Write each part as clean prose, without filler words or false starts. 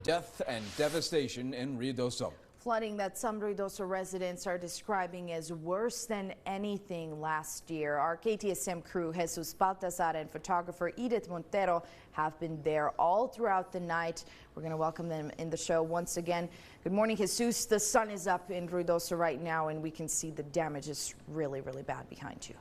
Death and devastation in Ruidoso. Flooding that some Ruidoso residents are describing as worse than anything last year. Our KTSM crew, Jesus Baltazar, and photographer Edith Montero have been there all throughout the night. We're going to welcome them in the show once again. Good morning, Jesus. The sun is up in Ruidoso right now, and we can see the damage is really, really bad behind you.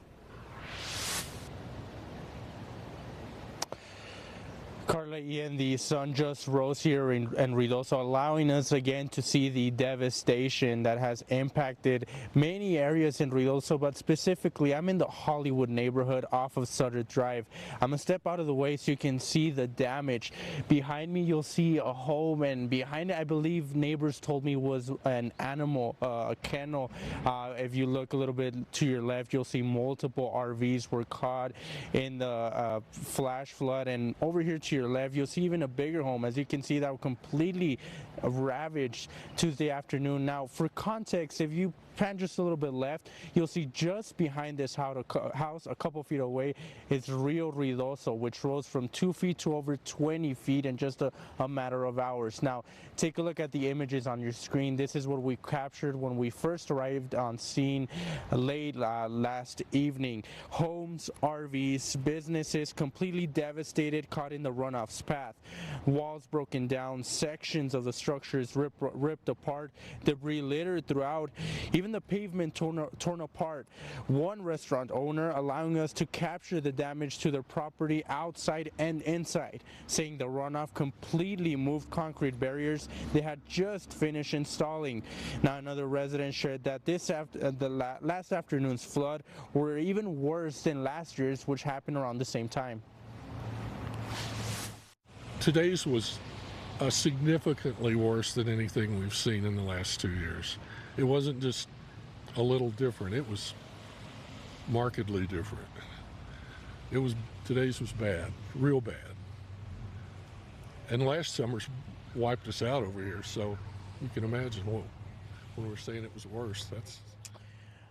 Carla, Ian, the sun just rose here in Ruidoso, allowing us again to see the devastation that has impacted many areas in Ruidoso, but specifically I'm in the Hollywood neighborhood off of Sutter Drive. I'm gonna step out of the way so you can see the damage. Behind me you'll see a home, and behind it I believe neighbors told me was an animal, a kennel. If you look a little bit to your left, you'll see multiple RVs were caught in the flash flood, and over here to your left you'll see even a bigger home, as you can see, that was completely ravaged Tuesday afternoon. Now for context, if you pan just a little bit left, you'll see just behind this house a couple feet away is Rio Ruidoso, which rose from 2 feet to over 20 feet in just a matter of hours. Now take a look at the images on your screen. This is what we captured when we first arrived on scene late last evening. Homes, RVs, businesses completely devastated, caught in the runoff's path. Walls broken down, sections of the structures ripped apart, debris littered throughout, even the pavement torn apart. One restaurant owner allowing us to capture the damage to their property outside and inside, saying the runoff completely moved concrete barriers they had just finished installing. Now another resident shared that last afternoon's flood were even worse than last year's, which happened around the same time. Today's was significantly worse than anything we've seen in the last 2 years. It wasn't just a little different, it was markedly different. Today's was bad, real bad. And last summer's wiped us out over here, so you can imagine when we're saying it was worse.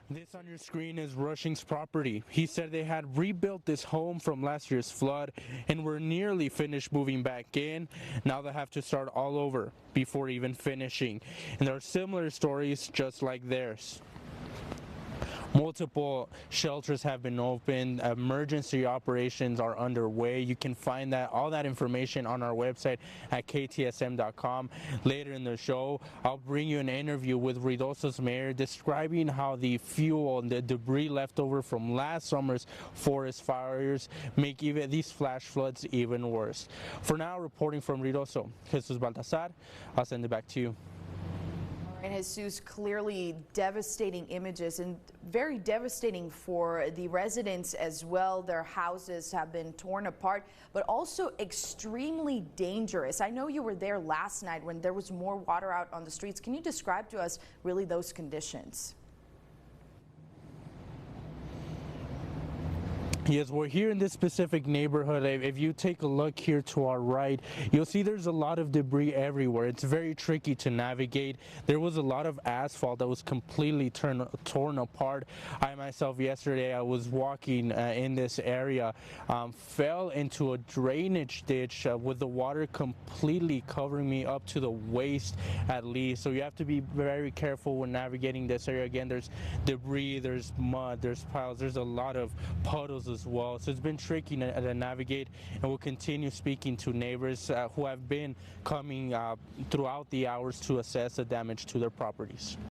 This on your screen is Rushing's property. He said they had rebuilt this home from last year's flood and were nearly finished moving back in. Now they have to start all over before even finishing. And there are similar stories just like theirs. Multiple shelters have been opened. Emergency operations are underway. You can find all that information on our website at ktsm.com. Later in the show, I'll bring you an interview with Ruidoso's mayor describing how the fuel and the debris left over from last summer's forest fires make even these flash floods even worse. For now, reporting from Ruidoso, Jesus Baltazar, I'll send it back to you. And Jesus, clearly devastating images, and very devastating for the residents as well. Their houses have been torn apart, but also extremely dangerous. I know you were there last night when there was more water out on the streets. Can you describe to us really those conditions? Yes, we're here in this specific neighborhood. If you take a look here to our right, you'll see there's a lot of debris everywhere. It's very tricky to navigate. There was a lot of asphalt that was completely torn apart. I myself, yesterday, I was walking in this area, fell into a drainage ditch with the water completely covering me up to the waist at least. So you have to be very careful when navigating this area. Again, there's debris, there's mud, there's piles, there's a lot of puddles as well. So it's been tricky to navigate, and we'll continue speaking to neighbors who have been coming throughout the hours to assess the damage to their properties.